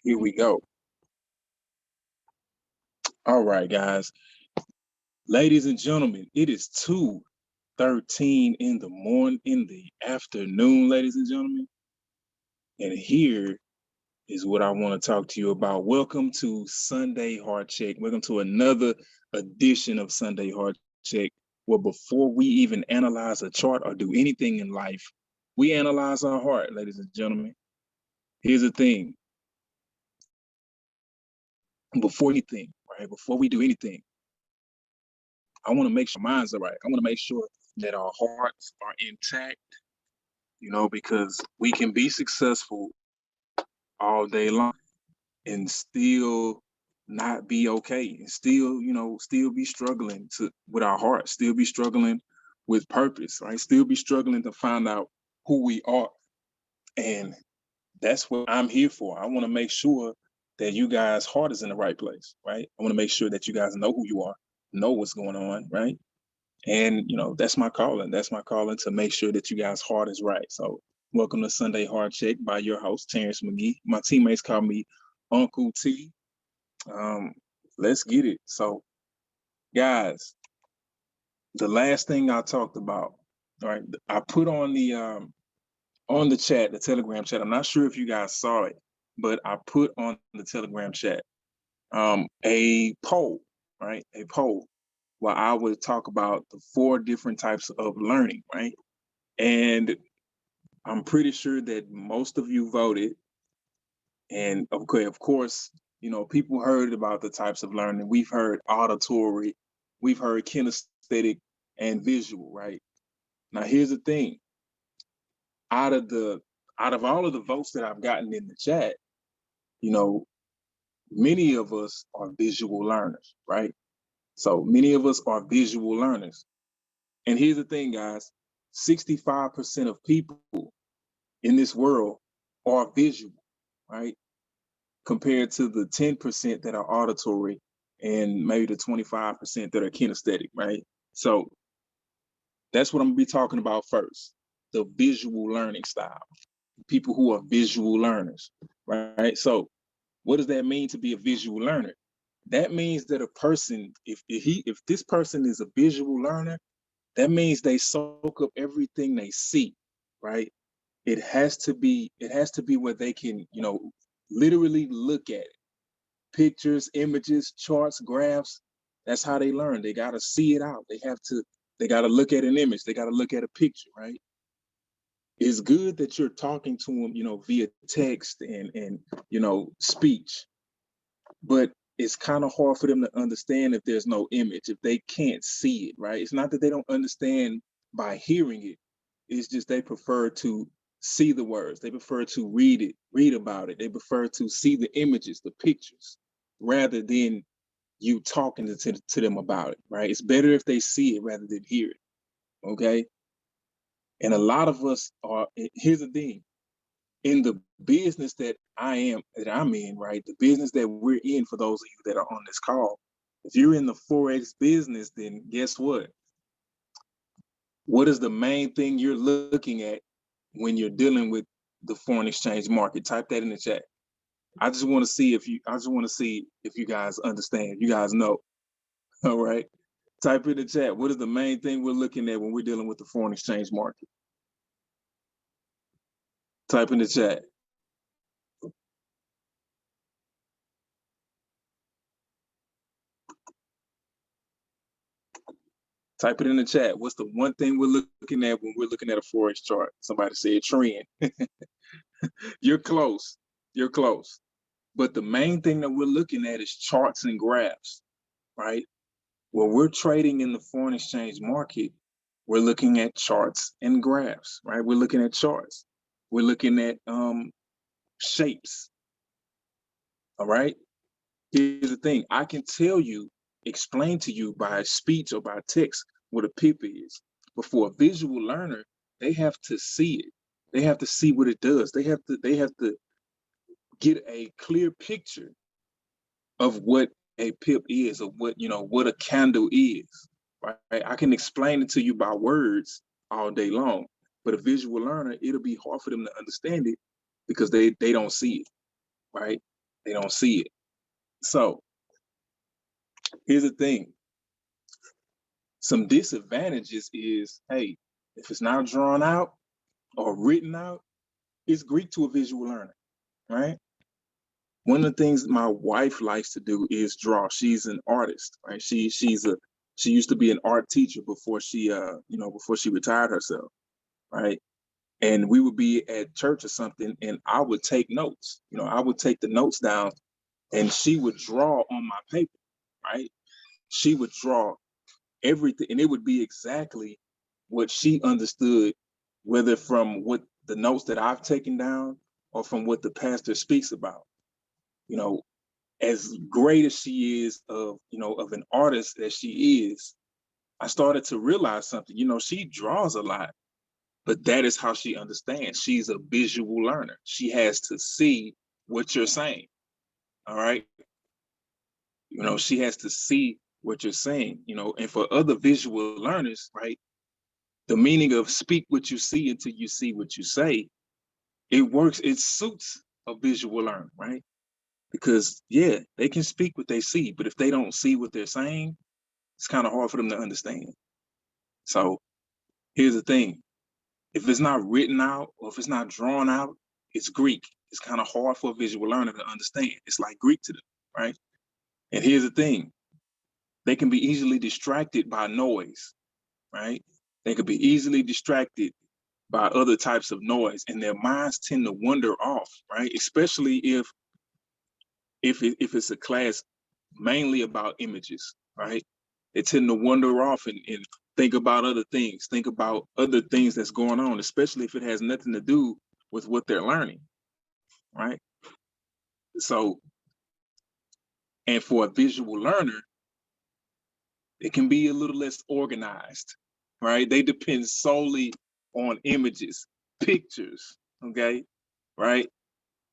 Here we go. All right, guys. Ladies and gentlemen, it is 2:13 in the morning, in the afternoon, ladies and gentlemen. And here is what I want to talk to you about. Welcome to Sunday Heart Check. Welcome to another edition of Sunday Heart Check, where before we even analyze a chart or do anything in life, we analyze our heart, ladies and gentlemen. Here's the thing. Before we do anything, I want to make sure our minds are right. I want to make sure that our hearts are intact, because we can be successful all day long and still not be okay, and still be struggling with our heart, still be struggling with purpose, right? Still be struggling to find out who we are. And that's what I'm here for. I want to make sure that you guys' heart is in the right place, right? I want to make sure that you guys know who you are, know what's going on, right? And that's my calling. That's my calling, to make sure that you guys' heart is right. So welcome to Sunday Heart Check by your host, Terrence McGee. My teammates call me Uncle T. Let's get it. So guys, the last thing I talked about, right? I put on the chat, the Telegram chat. I'm not sure if you guys saw it, but I put on the Telegram chat a poll, right? A poll where I would talk about the 4 different types of learning, right? And I'm pretty sure that most of you voted. And okay, of course, people heard about the types of learning. We've heard auditory, we've heard kinesthetic and visual, right? Now here's the thing. Out of all of the votes that I've gotten in the chat, many of us are visual learners, right? So many of us are visual learners. And here's the thing, guys, 65% of people in this world are visual, right? Compared to the 10% that are auditory and maybe the 25% that are kinesthetic, right? So that's what I'm gonna be talking about first, the visual learning style, people who are visual learners, right? So what does that mean to be a visual learner? That means that a person, if this person is a visual learner, that means they soak up everything they see, right? It has to be where they can, literally look at it. Pictures, images, charts, graphs. That's how they learn. They gotta see it out. They gotta look at an image. They gotta look at a picture, right? It's good that you're talking to them, via text and speech, but it's kind of hard for them to understand if there's no image, if they can't see it, right? It's not that they don't understand by hearing it. It's just they prefer to see the words. They prefer to read about it. They prefer to see the images, the pictures, rather than you talking to them about it, right? It's better if they see it rather than hear it, okay? And a lot of us are, here's the thing, in the business that I'm in, right? The business that we're in, for those of you that are on this call, if you're in the Forex business, then guess what? What is the main thing you're looking at when you're dealing with the foreign exchange market? Type that in the chat. I just want to see if you guys understand, you guys know. All right. Type in the chat. What is the main thing we're looking at when we're dealing with the foreign exchange market? Type in the chat. Type it in the chat. What's the one thing we're looking at when we're looking at a Forex chart? Somebody said trend. You're close. You're close. But the main thing that we're looking at is charts and graphs, right? When we're trading in the foreign exchange market, we're looking at charts and graphs, right? We're looking at charts. We're looking at shapes, all right? Here's the thing. I can explain to you by speech or by text what a pip is. But for a visual learner, they have to see it. They have to see what it does. They have to get a clear picture of what a pip is, or what a candle is. Right? I can explain it to you by words all day long, but a visual learner, it'll be hard for them to understand it because they don't see it, right? They don't see it. So here's the thing. Some disadvantages is, hey, if it's not drawn out or written out, it's Greek to a visual learner, right? One of the things my wife likes to do is draw. She's an artist, right? She used to be an art teacher before she before she retired herself, right? And we would be at church or something, and I would take notes. I would take the notes down, and she would draw on my paper, right? She would draw everything, and it would be exactly what she understood, whether from what the notes that I've taken down or from what the pastor speaks about. As great as she is of an artist that she is, I started to realize something. She draws a lot, but that is how she understands. She's a visual learner. She has to see what you're saying. All right. She has to see what you're saying, and for other visual learners, right? The meaning of speak what you see until you see what you say, it works, it suits a visual learner, right? Because yeah, they can speak what they see, but if they don't see what they're saying, it's kind of hard for them to understand. So here's the thing. If it's not written out or if it's not drawn out, it's Greek. It's kind of hard for a visual learner to understand. It's like Greek to them, right? And here's the thing. They can be easily distracted by noise, right? They could be easily distracted by other types of noise, and their minds tend to wander off, right? Especially if it's a class mainly about images, right? They tend to wander off and think about other things, think about other things that's going on, especially if it has nothing to do with what they're learning, right? So, and for a visual learner, it can be a little less organized, right? They depend solely on images, pictures, okay, right?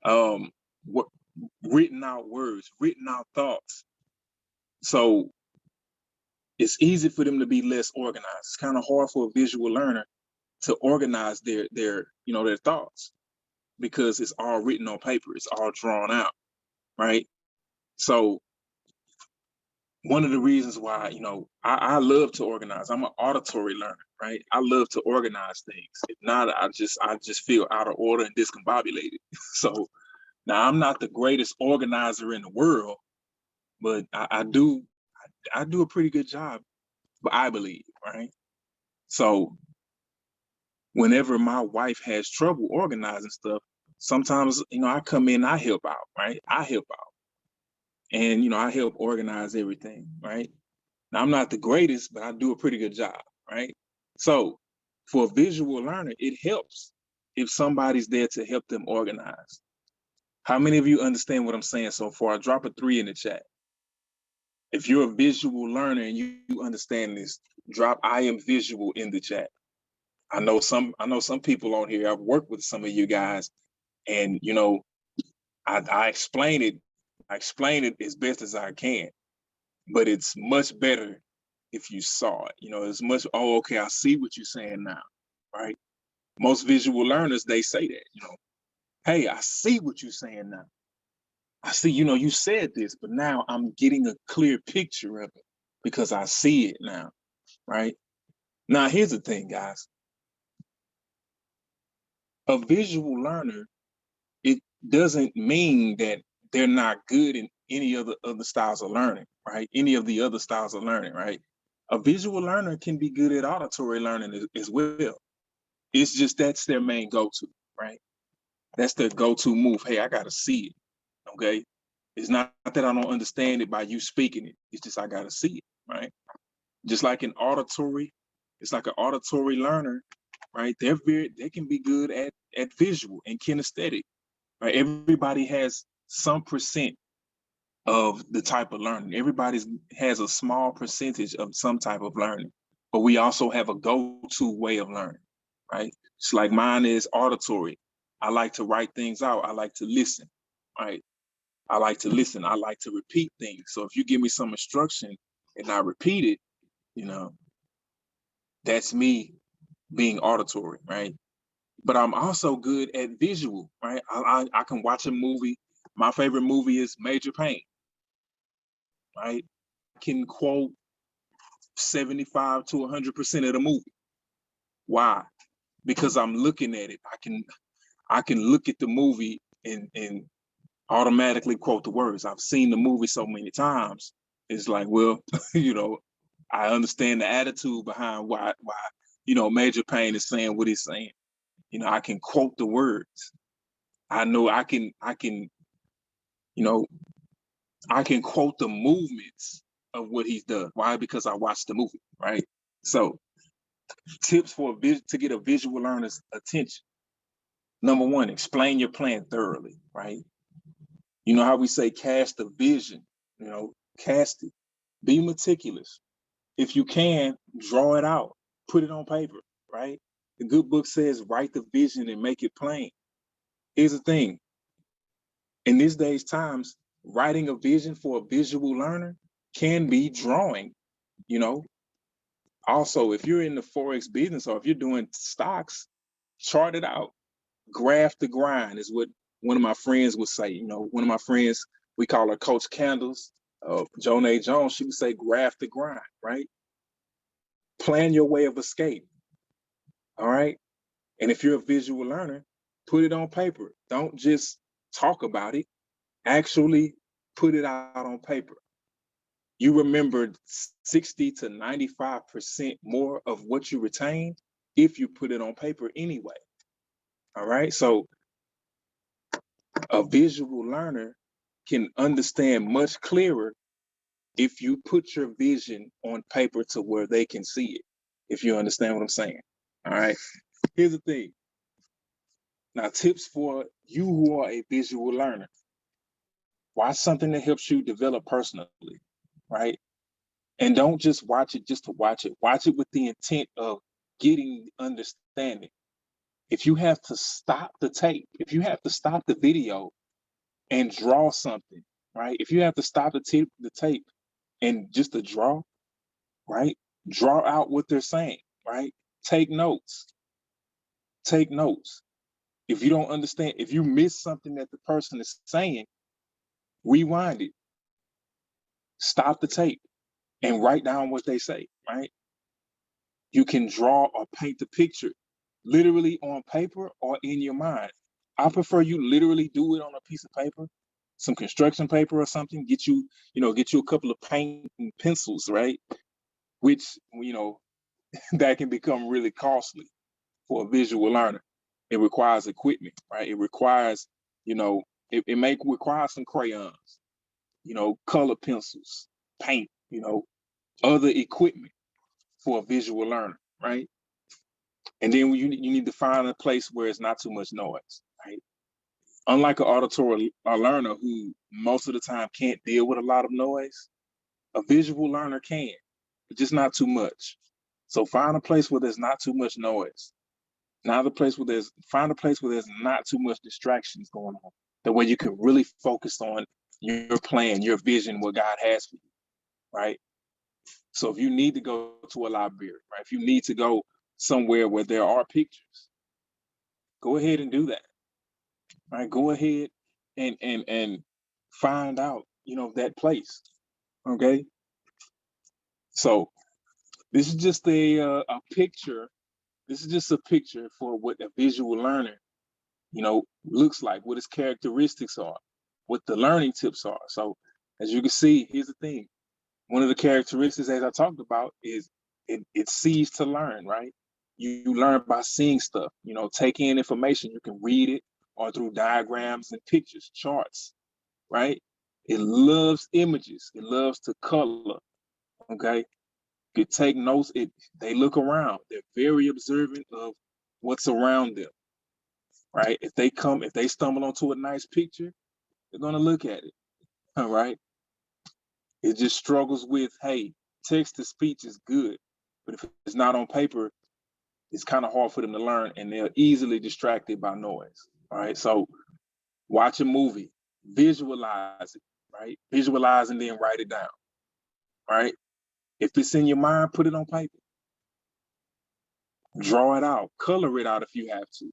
What written out words, written out thoughts. So it's easy for them to be less organized. It's kind of hard for a visual learner to organize their thoughts because it's all written on paper, it's all drawn out, right? So one of the reasons why I love to organize. I'm an auditory learner, right? I love to organize things. If not, I just feel out of order and discombobulated. So now I'm not the greatest organizer in the world, but I do a pretty good job, but I believe, right? So whenever my wife has trouble organizing stuff, sometimes I come in, I help out, right? I help out, and I help organize everything, right? Now I'm not the greatest, but I do a pretty good job, right? So for a visual learner, it helps if somebody's there to help them organize. How many of you understand what I'm saying so far? Drop a 3 in the chat. If you're a visual learner and you understand this, drop I am visual in the chat. I know some people on here. I've worked with some of you guys, and I explain it as best as I can, but it's much better if you saw it. It's much, oh, okay, I see what you're saying now, right? Most visual learners, they say that, hey, I see what you're saying now. I see, you said this, but now I'm getting a clear picture of it because I see it now, right? Now, here's the thing, guys. A visual learner, it doesn't mean that they're not good in any other styles of learning, right? Any of the other styles of learning, right? A visual learner can be good at auditory learning as well. It's just that's their main go-to, right? That's their go-to move. Hey, I gotta see it, okay? It's not that I don't understand it by you speaking it. It's just I gotta see it, right? Just like an auditory, it's like an auditory learner, right? They can be good at visual and kinesthetic, right? Everybody has some percent of the type of learning. Everybody has a small percentage of some type of learning, but we also have a go-to way of learning, right? It's like mine is auditory. I like to write things out. I like to listen, right? I like to listen. I like to repeat things. So if you give me some instruction and I repeat it, that's me being auditory, right? But I'm also good at visual, right? I can watch a movie. My favorite movie is Major Payne, right? I can quote 75 to 100% of the movie. Why? Because I'm looking at it. I can look at the movie and automatically quote the words. I've seen the movie so many times. It's like, well, you know, I understand the attitude behind why, you know, Major Payne is saying what he's saying. You know, I can quote the words. I know I can, you know, I can quote the movements of what he's done. Why? Because I watched the movie, right? So tips for to get a visual learner's attention. Number one, explain your plan thoroughly, right? You know how we say cast a vision, you know, cast it. Be meticulous. If you can, draw it out, put it on paper, right? The good book says write the vision and make it plain. Here's the thing. In these days times, writing a vision for a visual learner can be drawing, you know. Also, if you're in the Forex business or if you're doing stocks, chart it out. Graph the grind is what one of my friends would say. You know, one of my friends, we call her Coach Candles, Joan A. Jones, she would say, graph the grind, right? Plan your way of escape, all right? And if you're a visual learner, put it on paper. Don't just talk about it, actually put it out on paper. You remembered 60 to 95% more of what you retained if you put it on paper anyway, all right? So a visual learner can understand much clearer if you put your vision on paper to where they can see it, if you understand what I'm saying. All right. Here's the thing. Now, tips for you who are a visual learner. Watch something that helps you develop personally, right? And don't just watch it just to watch it. Watch it with the intent of getting understanding. If you have to stop the tape, if you have to stop the video and draw something, right? If you have to stop the tape and just to draw, right? Draw out what they're saying, right? Take notes. Take notes. If you don't understand, if you miss something that the person is saying, rewind it. Stop the tape and write down what they say, right? You can draw or paint the picture literally on paper or in your mind. I prefer you literally do it on a piece of paper, some construction paper or something. Get you a couple of paint and pencils, right? Which, you know, that can become really costly for a visual learner. It requires equipment, right? It requires, you know, it may require some crayons, you know, color pencils, paint, you know, other equipment for a visual learner, right? And then you need to find a place where it's not too much noise, right? Unlike an auditory learner who most of the time can't deal with a lot of noise, a visual learner can, but just not too much. So find a place where there's not too much noise. Find a place where there's not too much distractions going on. That way you can really focus on your plan, your vision, what God has for you, right? So if you need to go to a library, right? If you need to go somewhere where there are pictures, go ahead and do that, right? Go ahead and find out, you know, that place, okay? So this is just a picture. This is just a picture for what a visual learner, you know, looks like, what its characteristics are, what the learning tips are. So as you can see, here's the thing. One of the characteristics, as I talked about, is it sees to learn, right? You learn by seeing stuff, you know, take in information. You can read it or through diagrams and pictures, charts, right? It loves images. It loves to color, okay? You take notes. They look around. They're very observant of what's around them, right? If they stumble onto a nice picture, they're gonna look at it, all right? It just struggles with, hey, text to speech is good, but if it's not on paper, it's kind of hard for them to learn, and they're easily distracted by noise. All right, so watch a movie, visualize it, right? Visualize and then write it down, right? If it's in your mind, put it on paper. Draw it out, color it out if you have to.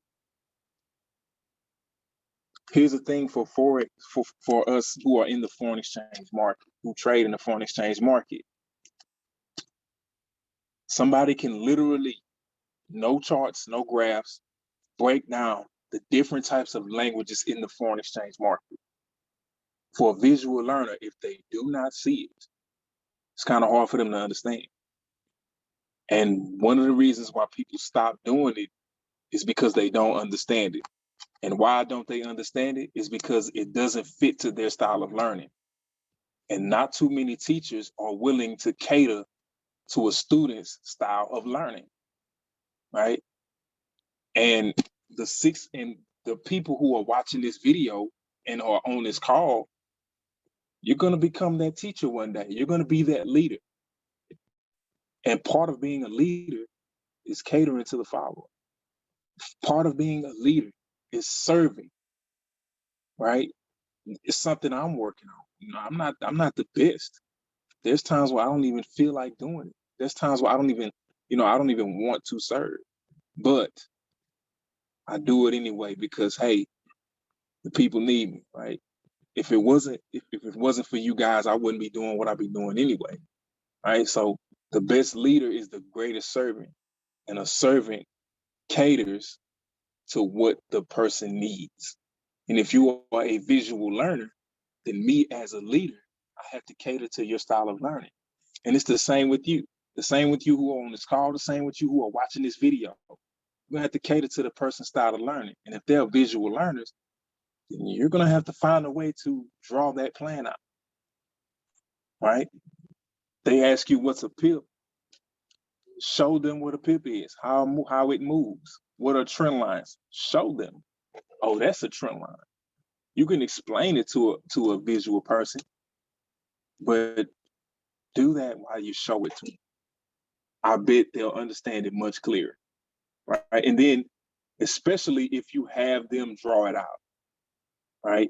Here's the thing for Forex, for us who are in the foreign exchange market, who trade in the foreign exchange market. Somebody can literally, no charts, no graphs, break down the different types of languages in the foreign exchange market. For a visual learner, if they do not see it, it's kind of hard for them to understand. And one of the reasons why people stop doing it is because they don't understand it. And why don't they understand it is because it doesn't fit to their style of learning. And not too many teachers are willing to cater to a student's style of learning, right? And the people who are watching this video and are on this call, you're going to become that teacher one day. You're going to be that leader. And part of being a leader is catering to the follower. Part of being a leader is serving, right? It's something I'm working on. You know, I'm not the best. There's times where I don't even feel like doing it. There's times where I don't even want to serve. But I do it anyway because, hey, the people need me, right? If it wasn't for you guys, I wouldn't be doing what I be doing anyway, right? So the best leader is the greatest servant, and a servant caters to what the person needs. And if you are a visual learner, then me as a leader, I have to cater to your style of learning. And it's the same with you. The same with you who are on this call, the same with you who are watching this video. You're gonna have to cater to the person's style of learning. And if they're visual learners, then you're gonna have to find a way to draw that plan out, right? They ask you what's a pip, show them what a pip is, how it moves, what are trend lines, show them. Oh, that's a trend line. You can explain it to a visual person, but do that while you show it to them. I bet they'll understand it much clearer, right? And then, especially if you have them draw it out, right?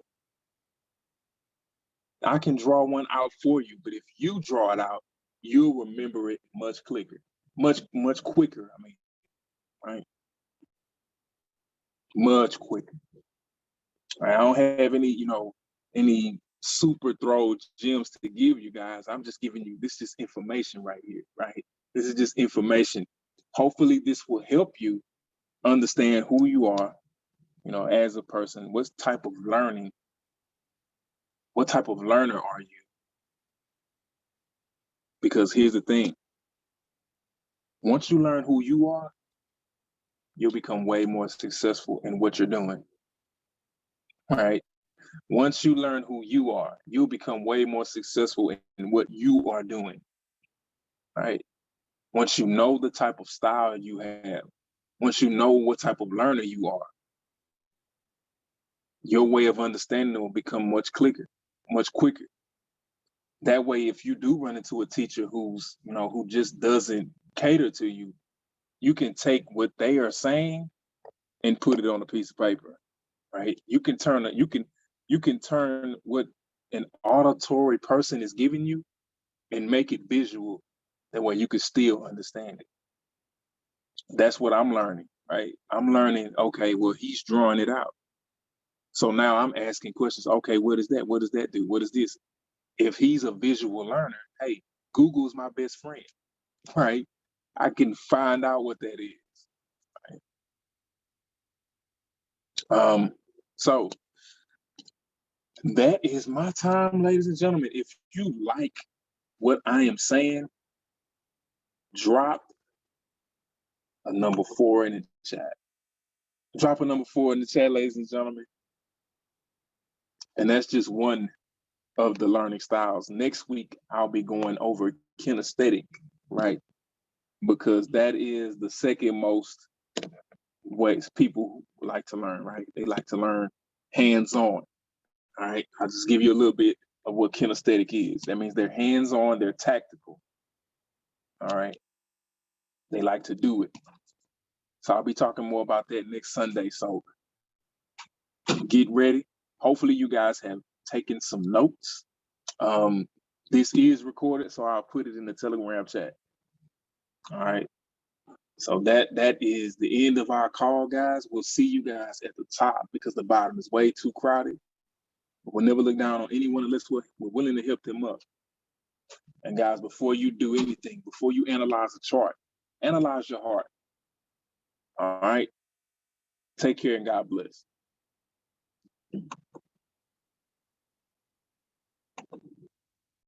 I can draw one out for you, but if you draw it out, you'll remember it much quicker, much quicker. I mean, right? Much quicker. Right? I don't have any super throw gems to give you guys. I'm just giving you this information right here, right? This is just information. Hopefully, this will help you understand who you are, as a person. What type of learner are you? Because here's the thing. Once you learn who you are, you'll become way more successful in what you're doing, right? Once you learn who you are, you'll become way more successful in what you are doing, right? Once you know the type of style you have, once you know what type of learner you are, your way of understanding will become much quicker. That way, if you do run into a teacher who just doesn't cater to you, you can take what they are saying and put it on a piece of paper, right? You can turn what an auditory person is giving you and make it visual. That way you can still understand it. That's what I'm learning, right? I'm learning, okay, well, he's drawing it out. So now I'm asking questions. Okay, what is that? What does that do? What is this? If he's a visual learner, hey, Google is my best friend, right? I can find out what that is. Right? So that is my time, ladies and gentlemen. If you like what I am saying, drop a number 4 in the chat. Drop a number 4 in the chat, ladies and gentlemen. And that's just one of the learning styles. Next week, I'll be going over kinesthetic, right? Because that is the second most ways people like to learn, right? They like to learn hands-on. All right, I'll just give you a little bit of what kinesthetic is. That means they're hands-on, they're tactical. All right, they like to do it. So I'll be talking more about that next Sunday. So get ready. Hopefully you guys have taken some notes. This is recorded, so I'll put it in the Telegram chat. All right. So that is the end of our call, guys. We'll see you guys at the top because the bottom is way too crowded. We'll never look down on anyone unless we're willing to help them up. And guys, before you do anything, before you analyze a chart, analyze your heart. All right. Take care and God bless.